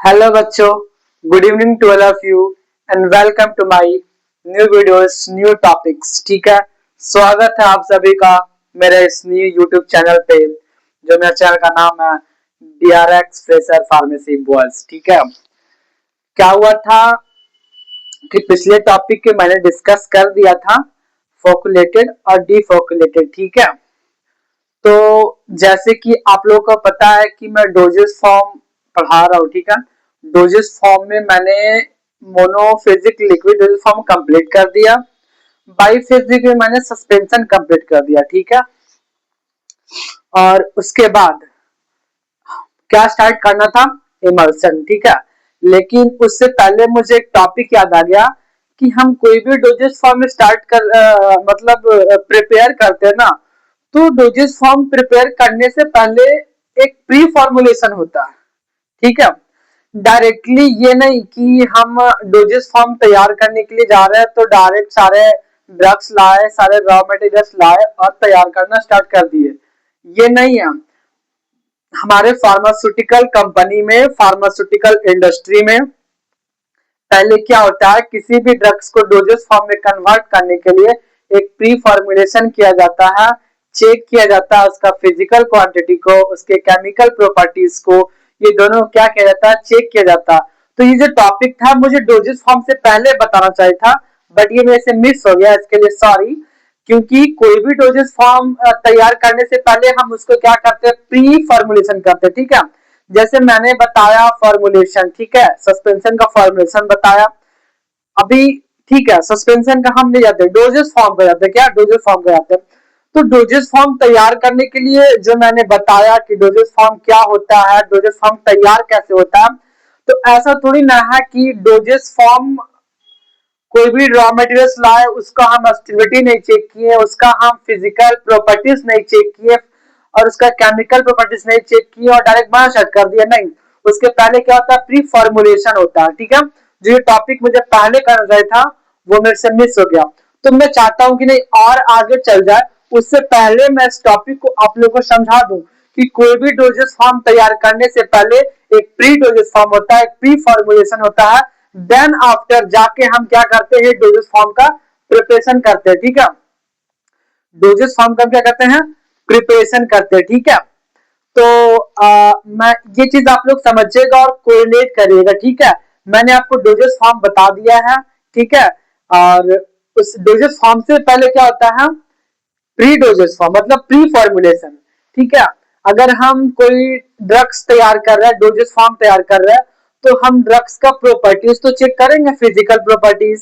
Hello बच्चों, good evening to all of you and welcome to my new videos, new topics. ठीक है, स्वागत है आप सभी का मेरे इस न्यू यूट्यूब चैनल पे, जो मेरे चैनल का नाम है DRX फ्रेशर फार्मेसी बॉयज। ठीक है, क्या हुआ था कि पिछले टॉपिक के मैंने डिस्कस कर दिया था फोकुलेटेड और डिफोकुलेटेड। ठीक है, तो जैसे कि आप लोगों को पता है कि मैं डोजेस फॉर्म पढ़ा रहा हूँ। ठीक है, डोजेस फॉर्म में मैंने monophasic liquid dosage form complete कर दिया, बाईफेजिक में मैंने सस्पेंशन कंप्लीट कर दिया। ठीक है, और उसके बाद क्या स्टार्ट करना था, इमल्सन। ठीक है, लेकिन उससे पहले मुझे एक टॉपिक याद आ गया कि हम कोई भी डोजेस फॉर्म में स्टार्ट कर मतलब प्रिपेयर करते हैं ना, तो डोजेस फॉर्म प्रिपेयर करने से पहले एक प्री फॉर्मुलेशन होता है। ठीक है, डायरेक्टली ये नहीं कि हम डोजेस फॉर्म तैयार करने के लिए जा रहे हैं तो डायरेक्ट सारे ड्रग्स लाए, सारे रॉ मटेरियल्स लाए और तैयार करना स्टार्ट कर दिए। ये नहीं है। हमारे फार्मास्यूटिकल कंपनी में, फार्मास्यूटिकल इंडस्ट्री में पहले क्या होता है, किसी भी ड्रग्स को डोजेस फॉर्म में कन्वर्ट करने के लिए एक प्री फॉर्मुलेशन किया जाता है, चेक किया जाता है उसका फिजिकल क्वांटिटी को, उसके केमिकल प्रॉपर्टीज को, ये दोनों क्या किया जाता है, चेक किया जाता है। तो ये जो टॉपिक था मुझे डोजेस फॉर्म से पहले बताना चाहिए था, बट ये मेरे से मिस हो गया, इसके लिए सॉरी। क्योंकि कोई भी डोजेस फॉर्म तैयार करने से पहले हम उसको क्या करते हैं, प्री फॉर्मुलेशन करते हैं। ठीक है, जैसे मैंने बताया फॉर्मुलेशन, ठीक है, सस्पेंशन का फॉर्मुलेशन बताया अभी। ठीक है, सस्पेंशन का हम ले जाते हैं, डोजेस फॉर्म पे जाते हैं। क्या डोजेस फॉर्म पे जाते हैं, तो डोजेस फॉर्म तैयार करने के लिए जो मैंने बताया कि डोजेस फॉर्म क्या होता है, डोजेस फॉर्म तैयार कैसे होता है, तो ऐसा थोड़ी ना है कि डोजेस फॉर्म कोई भी रॉ मटेरियल्स लाए, उसका हम स्टेबिलिटी नहीं चेक किए, उसका हम फिजिकल प्रॉपर्टीज नहीं चेक किए और उसका केमिकल प्रॉपर्टीज नहीं चेक किए और डायरेक्ट बना स्टार्ट कर दिया। नहीं, उसके पहले क्या होता है, प्री फॉर्मुलेशन होता है। ठीक है, जो ये टॉपिक मुझे पहले करना चाहिए था वो मेरे से मिस हो गया। तो मैं चाहता हूं कि नहीं और आगे चल जाए, उससे पहले मैं इस टॉपिक को आप लोगों को समझा दूं कि कोई भी डोजेस फॉर्म तैयार करने से पहले एक प्री डोजेस फॉर्म होता है, एक प्री फॉर्मुलेशन होता है, देन आफ्टर जाके हम क्या करते हैं, डोजेस फॉर्म का प्रिपरेशन करते हैं। ठीक है, डोजेस फॉर्म का क्या करते हैं, प्रिपरेशन करते हैं। ठीक है, तो मैं ये चीज आप लोग समझिएगा और कोरिलेट करिएगा। ठीक है, मैंने आपको डोजेस फॉर्म बता दिया है। ठीक है, और उस डोजेस फॉर्म से पहले क्या होता है, प्री डोजेस फॉर्म मतलब प्री फॉर्मुलेशन। ठीक है, अगर हम कोई ड्रग्स तैयार कर रहे हैं, डोजेस फॉर्म तैयार कर रहे हैं, तो हम ड्रग्स का प्रॉपर्टीज तो चेक करेंगे, फिजिकल प्रॉपर्टीज,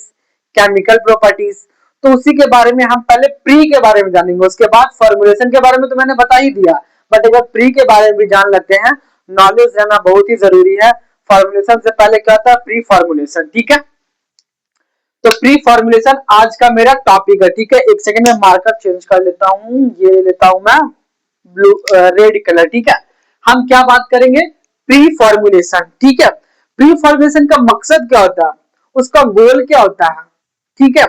केमिकल प्रॉपर्टीज। तो उसी के बारे में हम पहले प्री के बारे में जानेंगे, उसके बाद फॉर्मुलेशन के बारे में तो मैंने बता ही दिया, बट अगर प्री के बारे में भी जान लेते हैं, नॉलेज रहना बहुत ही जरूरी है। फॉर्मुलेशन से पहले क्या होता है, प्री फॉर्मुलेशन। ठीक है, तो प्री फॉर्मुलेशन आज का मेरा टॉपिक है। ठीक है, एक सेकंड में मार्कर चेंज कर लेता हूं, ये ले लेता हूं मैं ब्लू रेड कलर। ठीक है, हम क्या बात करेंगे, प्री फॉर्मुलेशन। ठीक है, प्री फॉर्मुलेशन का मकसद क्या होता है, उसका गोल क्या होता है। ठीक है,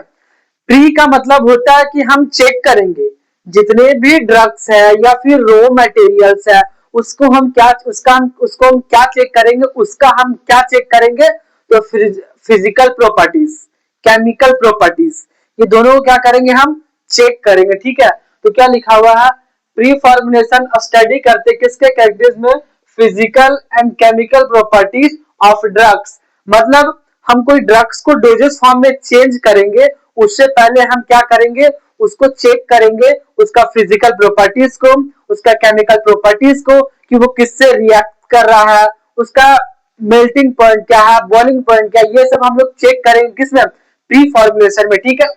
प्री का मतलब होता है कि हम चेक करेंगे जितने भी ड्रग्स है या फिर रॉ मटेरियल्स है, उसको हम क्या उसको हम क्या चेक करेंगे, उसका हम क्या चेक करेंगे, तो फिजिकल प्रॉपर्टीज, केमिकल प्रॉपर्टीज, ये दोनों को क्या करेंगे, हम चेक करेंगे। ठीक है, तो क्या लिखा हुआ है, प्री फॉर्मुलेशन स्टडी करते किसके कैरेक्टर्स में, physical and chemical properties of drugs. मतलब हम कोई ड्रग्स को डोजेस फॉर्म में चेंज करेंगे, उससे पहले हम क्या करेंगे, उसको चेक करेंगे, उसका फिजिकल प्रॉपर्टीज को, उसका केमिकल प्रॉपर्टीज को, कि वो किससे रिएक्ट कर रहा है, उसका मेल्टिंग पॉइंट क्या है, बॉइलिंग पॉइंट क्या है, ये सब हम लोग चेक करेंगे किसमें, प्री फॉर्मुलेशन में। ठीक है,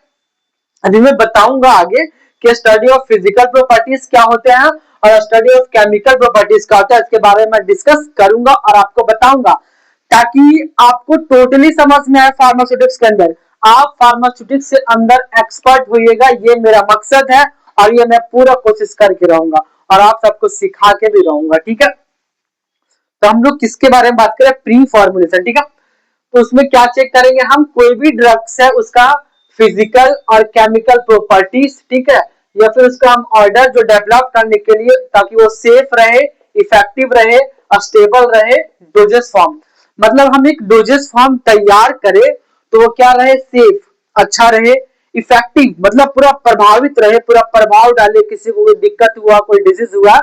अभी मैं बताऊंगा आगे कि स्टडी ऑफ फिजिकल प्रॉपर्टीज क्या होते हैं और स्टडी ऑफ केमिकल प्रॉपर्टीज क्या होता है, इसके बारे में डिस्कस करूंगा और आपको बताऊंगा, ताकि आपको टोटली समझ में आए फार्मास्यूटिक्स के अंदर, आप फार्मास्यूटिक्स से अंदर एक्सपर्ट होइएगा, ये मेरा मकसद है और ये मैं पूरा कोशिश करके रहूंगा और आप सबको सिखा के भी रहूंगा। ठीक है, तो हम लोग किसके बारे में बात करें, प्री फॉर्मुलेशन। ठीक है, तो उसमें क्या चेक करेंगे हम, कोई भी ड्रग्स है उसका फिजिकल और केमिकल प्रॉपर्टीज। ठीक है, या फिर उसका हम ऑर्डर जो डेवलप करने के लिए, ताकि वो सेफ रहे, इफेक्टिव रहे और स्टेबल रहे, डोजेस फॉर्म। मतलब हम एक डोजेस फॉर्म तैयार करें तो वो क्या रहे, सेफ, अच्छा रहे, इफेक्टिव, मतलब पूरा प्रभावित रहे, पूरा प्रभाव डाले, किसी को कोई दिक्कत हुआ, कोई डिजीज हुआ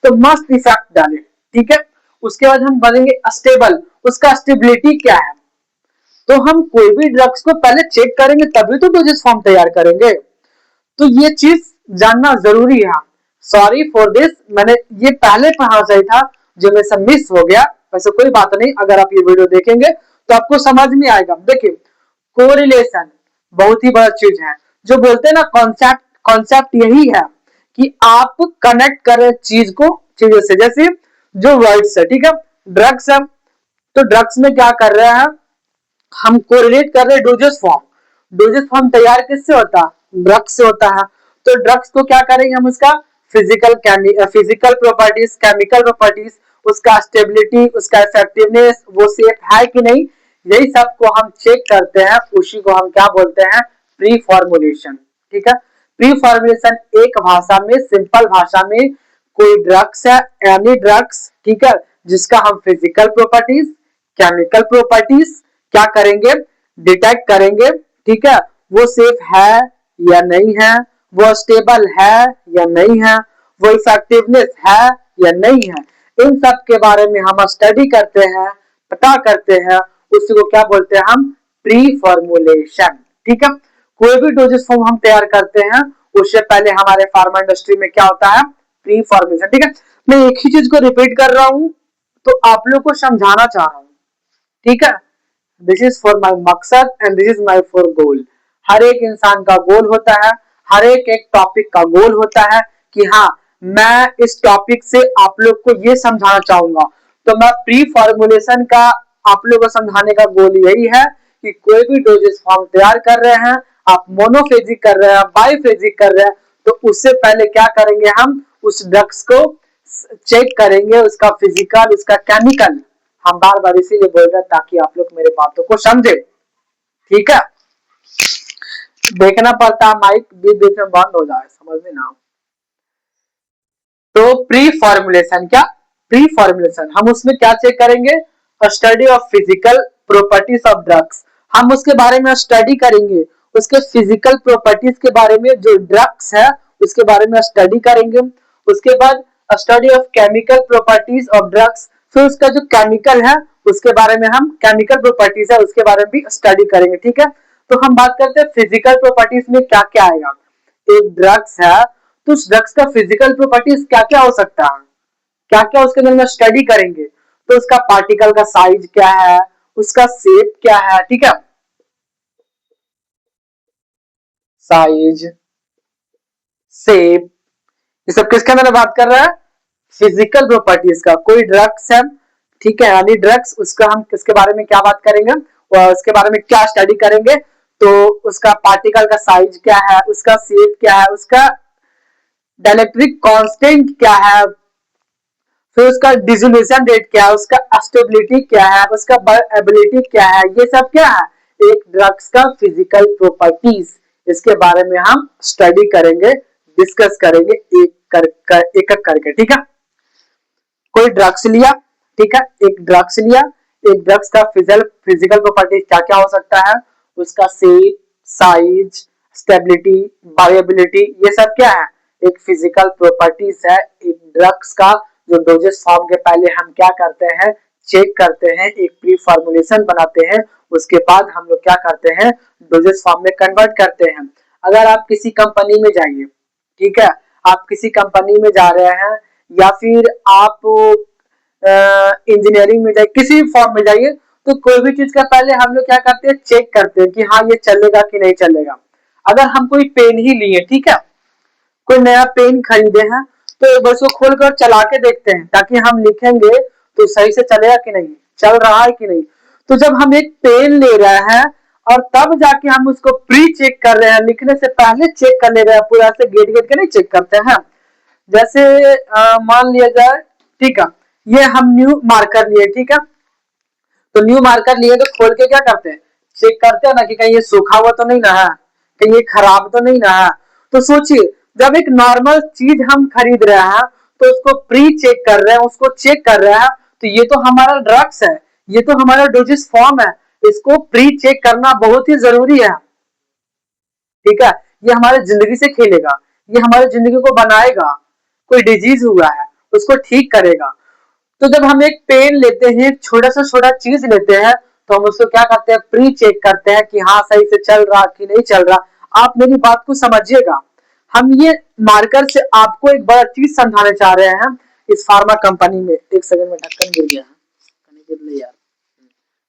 तो मस्त इफेक्ट डाले, ठीक है। उसके बाद हम बनेंगे स्टेबल, उसका स्टेबिलिटी क्या है, तो हम कोई भी ड्रग्स को पहले चेक करेंगे तभी तो डोजेस फॉर्म तैयार करेंगे, तो ये चीज जानना जरूरी है। सॉरी फॉर दिस, मैंने ये पहले पढ़ा सही था, जो मेरे से मिस हो गया, वैसे कोई बात नहीं, अगर आप ये वीडियो देखेंगे तो आपको समझ में आएगा। देखिए, कोरिलेशन बहुत ही बड़ा चीज है, जो बोलते हैं ना कॉन्सेप्ट, कॉन्सेप्ट यही है कि आप कनेक्ट करें चीज को चीजों से, जैसे जो वर्ड्स है, ठीक है, ड्रग्स है, तो ड्रग्स में क्या कर रहे हैं, हम कोरिलेट कर रहे हैं डोजेस फॉर्म, डोजेस फॉर्म तैयार किससे होता है, ड्रग्स से होता है, तो ड्रग्स को क्या करेंगे हम, उसका physical physical properties, chemical properties, उसका स्टेबिलिटी, उसका इफेक्टिवनेस, वो सेफ है कि नहीं, यही सब को हम चेक करते हैं, उसी को हम क्या बोलते हैं, प्री फॉर्मुलेशन, ठीक है। प्री फॉर्मुलेशन एक भाषा में, सिंपल भाषा में, कोई ड्रग्स है, एनी ड्रग्स, ठीक है, जिसका हम फिजिकल प्रॉपर्टीज, केमिकल प्रॉपर्टीज क्या करेंगे, डिटेक्ट करेंगे, ठीक है, वो सेफ है या नहीं है, वो स्टेबल है या नहीं है, वो इफेक्टिवनेस है या नहीं है, इन सब के बारे में हम स्टडी करते हैं, पता करते हैं, उसी को क्या बोलते हैं हम, प्री फॉर्मुलेशन, ठीक है। कोई भी डोजेस फॉर्म हम तैयार करते हैं उससे पहले हमारे फार्मा इंडस्ट्री में क्या होता है, प्री फॉर्मुलेशन, ठीक है। मैं एक ही चीज को रिपीट कर रहा हूं तो आप लोग को समझाना चाह रहा हूं, ठीक है। दिस इज फॉर माई मकसद and this is my for goal. हर एक इंसान का गोल होता है, हर एक टॉपिक का गोल होता है कि हाँ, मैं इस टॉपिक से आप लोग को ये समझाना चाहूंगा, तो मैं प्री फॉर्मुलेशन का आप लोग को समझाने का गोल यही है कि कोई भी डोजेस फॉर्म तैयार कर रहे हैं, आप मोनोफेजिक कर रहे हैं, बाईफेजिक कर रहे हैं, तो उससे पहले क्या करेंगे, हम उस ड्रग्स को चेक करेंगे, उसका फिजिकल, उसका केमिकल, हम बार बार इसीलिए बोल रहे हैं ताकि आप लोग मेरे बातों को समझे, ठीक है। देखना पड़ता है माइक बीच बीच में बंद हो जाए, समझ में ना। तो प्री फॉर्मुलेशन, क्या प्री फॉर्मुलेशन, हम उसमें क्या चेक करेंगे, study of physical properties of drugs, हम उसके बारे में स्टडी करेंगे, उसके फिजिकल प्रॉपर्टीज के बारे में, जो ड्रग्स है उसके बारे में स्टडी करेंगे। उसके बाद study of chemical properties of drugs, फिर उसका जो केमिकल है उसके बारे में, हम केमिकल प्रॉपर्टीज है उसके बारे में भी स्टडी करेंगे, ठीक है। तो हम बात करते हैं फिजिकल प्रॉपर्टीज में क्या क्या आएगा, एक ड्रग्स है तो उस ड्रग्स का फिजिकल प्रॉपर्टीज क्या क्या हो सकता है, क्या क्या उसके अंदर में स्टडी करेंगे, तो उसका पार्टिकल का साइज क्या है, उसका शेप क्या है, ठीक है, साइज, शेप, ये सब किसके अंदर बात कर रहा है, फिजिकल प्रॉपर्टीज का। कोई ड्रग्स है, ठीक है, यानी ड्रग्स, उसका हम किसके बारे में क्या बात करेंगे, और उसके बारे में क्या स्टडी करेंगे, तो उसका पार्टिकल का साइज क्या है, उसका शेप क्या है, उसका डाइलेक्ट्रिक कांस्टेंट क्या है, फिर उसका डिसोल्यूशन रेट क्या है, उसका स्टेबिलिटी क्या है, उसका बायोएबिलिटी क्या है, ये सब क्या है, एक ड्रग्स का फिजिकल प्रॉपर्टीज, इसके बारे में हम स्टडी करेंगे, डिस्कस करेंगे एक एक करके, ठीक है। कोई ड्रग्स लिया, ठीक है, एक ड्रग्स लिया, एक ड्रग्स का फिजिकल प्रॉपर्टीज क्या क्या हो सकता है, उसका शेप, साइज, स्टेबिलिटी, बायोएबिलिटी, ये सब क्या है, एक फिजिकल प्रॉपर्टीज है एक ड्रग्स का, जो डोजेस फॉर्म के पहले हम क्या करते हैं, चेक करते हैं, एक प्री फॉर्मुलेशन बनाते हैं, उसके बाद हम लोग क्या करते हैं, डोजेस फॉर्म में कन्वर्ट करते हैं। अगर आप किसी कंपनी में जाइए, ठीक है, आप किसी कंपनी में जा रहे हैं, या फिर आप इंजीनियरिंग में जाइए, किसी भी फॉर्म में जाइए, तो कोई भी चीज का पहले हम लोग क्या करते हैं, चेक करते हैं कि हाँ ये चलेगा कि नहीं चलेगा। अगर हम कोई पेन ही लिए, ठीक है, कोई नया पेन खरीदे हैं, तो एक बार उसको खोल कर चला के देखते हैं ताकि हम लिखेंगे तो सही से चलेगा कि नहीं, चल रहा है कि नहीं। तो जब हम एक पेन ले रहे हैं और तब जाके हम उसको प्री चेक कर रहे हैं, लिखने से पहले चेक कर ले रहे हैं, पूरा से गेट गेट के नहीं चेक करते हैं। जैसे मान लिया जाए, ठीक है, ये हम न्यू मार्कर लिए, ठीक है, तो न्यू मार्कर लिए तो खोल के क्या करते हैं, चेक करते हैं ना कि कहीं ये सूखा हुआ तो नहीं ना है, कहीं ये खराब तो नहीं ना है। तो सोचिए, जब एक नॉर्मल चीज हम खरीद रहे हैं तो उसको प्री चेक कर रहे हैं, उसको चेक कर रहे हैं, तो ये तो हमारा ड्रग्स है, ये तो हमारा डोजेस फॉर्म है, इसको प्री चेक करना बहुत ही जरूरी है। ठीक है, ये हमारे जिंदगी से खेलेगा, ये हमारी जिंदगी को बनाएगा। कोई डिजीज हुआ है उसको ठीक करेगा। तो जब हम एक पेन लेते हैं, छोटा से छोटा चीज लेते हैं, तो हम उसको क्या करते हैं, प्री चेक करते हैं कि हाँ सही से चल रहा कि नहीं चल रहा। आप मेरी बात को समझिएगा। हम ये मार्कर से आपको एक बड़ा चीज समझाने चाह रहे हैं। इस फार्मा कंपनी में, एक सेकंड में ढक्कन गिर गया है यार।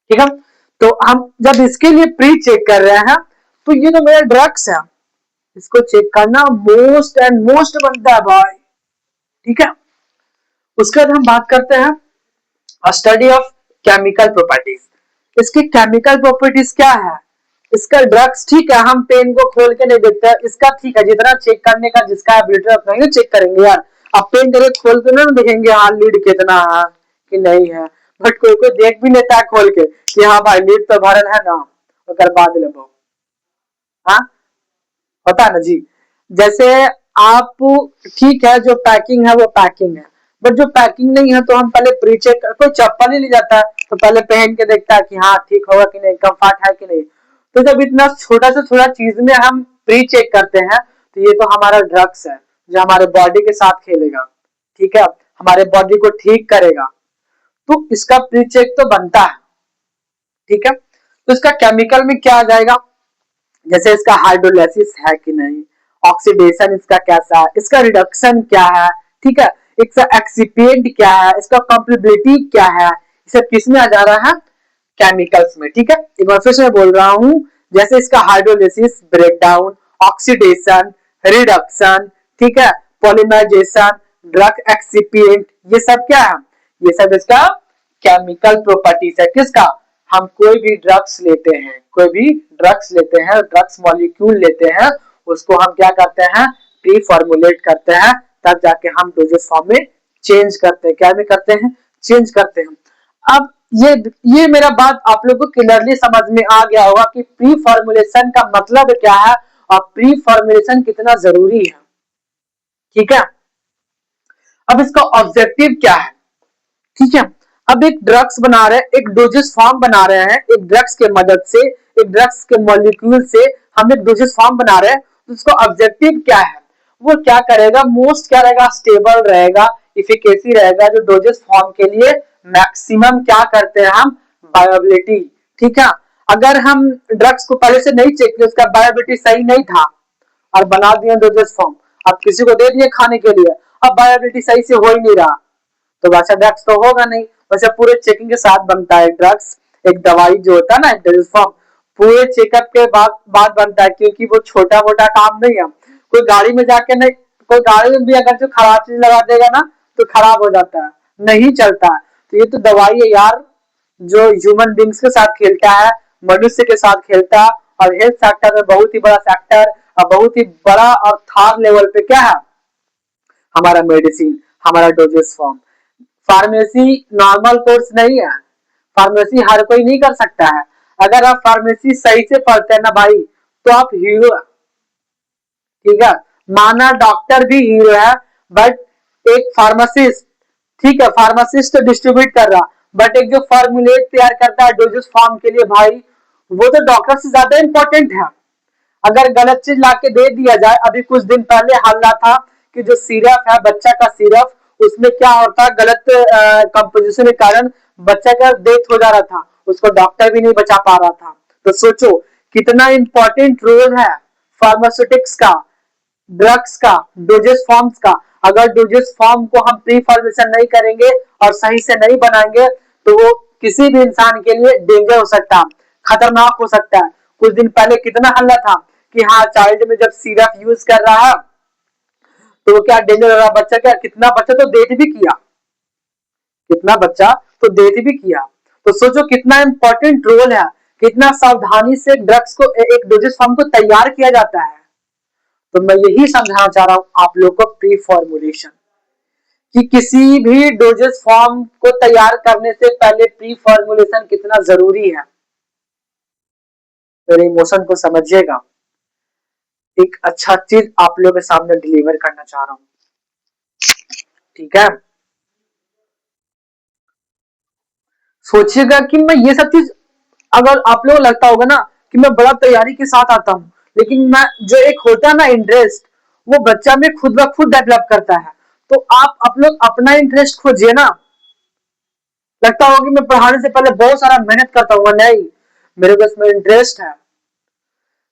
ठीक है, तो हम जब इसके लिए प्री चेक कर रहे हैं, तो ये तो मेरा ड्रग्स है, इसको चेक करना मोस्ट एंड मोस्ट बनता है भाई। ठीक है, उसके बाद हम बात करते हैं स्टडी ऑफ केमिकल प्रॉपर्टीज। इसकी केमिकल प्रॉपर्टीज क्या है? इसका ड्रग्स, ठीक है, हम पेन को खोल के नहीं देखते हैं, इसका ठीक है, जितना चेक करने का जिसका एबिलिटी रखेंगे चेक करेंगे यार। अब पेन करके खोल के ना देखेंगे हाँ लीड कितना है कि नहीं है, बट कोई कोई देख भी लेता है खोल के कि हाँ भाई लीड तो भरल है ना, तो बाद लेबो। हाँ, होता है ना जी। जैसे आप, ठीक है, जो पैकिंग है वो पैकिंग है, बट जो पैकिंग नहीं है तो हम पहले प्री चेक, कोई चप्पल ही ले जाता है तो पहले पहन के देखता है कि हाँ ठीक होगा कि नहीं, कंफर्ट है कि नहीं। तो जब इतना छोटा से छोटा चीज में हम प्री चेक करते हैं, तो ये तो हमारा ड्रग्स है जो हमारे बॉडी के साथ खेलेगा। ठीक है, हमारे बॉडी को ठीक करेगा, तो इसका प्री चेक तो बनता है। ठीक है, तो इसका केमिकल में क्या आ जाएगा, जैसे इसका हाइड्रोलाइसिस है कि नहीं, ऑक्सीडेशन इसका कैसा है, इसका रिडक्शन क्या है। ठीक है, इसका एक्सिपिएंट क्या है, इसका कंप्लेबिलिटी क्या है, ये सब किसमें आ जा रहा है, केमिकल्स में। ठीक है, एक बार फिर से मैं बोल रहा हूं, जैसे इसका हाइड्रोलाइसिस, ब्रेकडाउन, ऑक्सीडेशन, रिडक्शन, ठीक है, पॉलीमराइजेशन, ड्रग एक्सिपिएंट, ये सब क्या है, ये सब इसका केमिकल प्रॉपर्टीज है। किसका, हम कोई भी ड्रग्स लेते हैं, कोई भी ड्रग्स लेते हैं, ड्रग्स मॉलिक्यूल लेते हैं, उसको हम क्या करते हैं, प्री फॉर्मुलेट करते हैं, तब जाके हम डोजेस फॉर्म में चेंज करते हैं। क्या में करते हैं, चेंज करते हैं। अब ये मेरा बात आप लोग को क्लियरली समझ में आ गया होगा कि प्री फॉर्मुलेशन का मतलब क्या है और प्री फॉर्मुलेशन कितना जरूरी है। ठीक है, अब इसका ऑब्जेक्टिव क्या है। ठीक है, अब एक ड्रग्स बना रहे हैं, एक डोजेस फॉर्म बना रहे हैं, एक ड्रग्स के मदद से, एक ड्रग्स के मॉलिक्यूल से हम एक डोजेस फॉर्म बना रहे हैं, तो उसका ऑब्जेक्टिव क्या है, वो क्या करेगा, मोस्ट क्या रहेगा, स्टेबल रहेगा, इफिकेसी रहेगा, जो डोजेस फॉर्म के लिए मैक्सिमम क्या करते हैं हम, बायोबिलिटी। ठीक है, अगर हम ड्रग्स को पहले से नहीं चेक किया, उसका बायोबिलिटी सही नहीं था और बना दिए डोजेस फॉर्म, अब किसी को दे दिए खाने के लिए, अब बायोबिलिटी सही से हो ही नहीं रहा, तो वैसा ड्रग्स तो होगा नहीं। वैसे पूरे चेकिंग के साथ बनता है ड्रग्स, एक दवाई जो होता है ना डोजेस फॉर्म, पूरे चेकअप के बाद बनता है, क्योंकि वो छोटा मोटा काम नहीं है। कोई गाड़ी में जाके नहीं, कोई गाड़ी में भी अगर जो खराब चीज लगा देगा ना तो खराब हो जाता है, नहीं चलता है। तो ये तो दवाई है यार, जो ह्यूमन बींग्स के साथ खेलता है, मनुष्य के साथ खेलता है, और हेल्थ सेक्टर में बहुत ही बड़ा सेक्टर और बहुत ही बड़ा और थार लेवल पे क्या है, हमारा मेडिसिन, हमारा doses form. Pharmacy normal course नहीं है, फार्मेसी हर कोई नहीं कर सकता है। अगर आप फार्मेसी सही से पढ़ते हैं ना भाई, तो आप हीरो है। ठीक है, माना डॉक्टर भी हीरो है, बट एक फार्मासिस्ट, ठीक है, फार्मासिस्ट तो डिस्ट्रीब्यूट कर रहा, बट एक जो फॉर्मुलेट तैयार करता है डोजेस फॉर्म के लिए भाई, वो तो डॉक्टर से ज्यादा इंपॉर्टेंट है। अगर गलत चीज लाके दे दिया जाए, अभी कुछ दिन पहले हल्ला था कि जो सिरप है बच्चा का सिरप, उसमें क्या होता है, गलत कंपोजिशन के कारण बच्चा का डेथ हो जा रहा था, उसको डॉक्टर भी नहीं बचा पा रहा था। तो सोचो कितना इंपॉर्टेंट रोल है फार्मास्यूटिक्स का, ड्रग्स का, डोजेस फॉर्म्स का। अगर डोजेस फॉर्म को हम प्री फॉर्मेशन नहीं करेंगे और सही से नहीं बनाएंगे, तो वो किसी भी इंसान के लिए डेंजर हो सकता है, खतरनाक हो सकता है। कुछ दिन पहले कितना हल्ला था कि हाँ चाइल्ड में जब सिरप यूज कर रहा है तो वो क्या डेंजर हो रहा, बच्चा क्या, कितना बच्चा तो डेथ भी किया, कितना बच्चा तो डेथ भी किया। तो सोचो कितना इंपॉर्टेंट रोल है, कितना सावधानी से ड्रग्स को, एक डोजेस फॉर्म को तैयार किया जाता है। तो मैं यही समझाना चाह रहा हूं आप लोग को, प्री फॉर्मुलेशन, कि किसी भी डोजेस फॉर्म को तैयार करने से पहले प्री फॉर्मुलेशन कितना जरूरी है। मेरे इमोशन को समझिएगा, एक अच्छा चीज आप लोगों के सामने डिलीवर करना चाह रहा हूं। ठीक है, सोचिएगा कि मैं ये सब चीज, अगर आप लोगों को लगता होगा ना कि मैं बड़ा तैयारी के साथ आता हूँ, लेकिन मैं जो एक होता है ना इंटरेस्ट, वो बच्चा में खुद ब खुद डेवलप करता है। तो आप लोग अपना इंटरेस्ट खोजिए ना। लगता होगा कि मैं पढ़ाने से पहले बहुत सारा मेहनत करता हूँ, नहीं, मेरे को इसमें इंटरेस्ट है।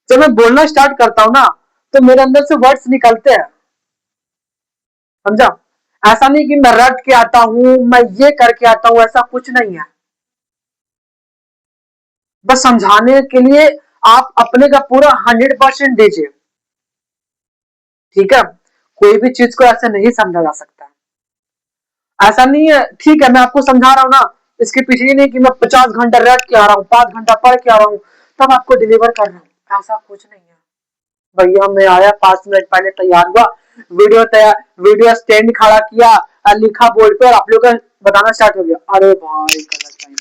जब मैं बोलना स्टार्ट करता हूँ ना, तो मेरे अंदर से वर्ड्स निकलते हैं, समझा। ऐसा नहीं कि मैं रट के आता हूँ, मैं ये करके आता हूँ, ऐसा कुछ नहीं है। बस समझाने के लिए आप अपने का पूरा 100% दीजिए, ठीक है। कोई भी चीज को ऐसे नहीं समझा जा सकता। ऐसा नहीं है, ठीक है, मैं आपको समझा रहा हूँ ना, इसके पीछे ये नहीं कि मैं 50 घंटा रट के आ रहा हूँ, 5 घंटा पढ़ के आ रहा हूँ, तब आपको डिलीवर कर रहा हूँ, ऐसा कुछ नहीं है। भैया मैं आया 5 मिनट पहले, तैयार हुआ, वीडियो स्टैंड खड़ा किया, लिखा बोर्ड पे और आप लोग का बताना स्टार्ट हो गया। अरे भाई गलत टाइम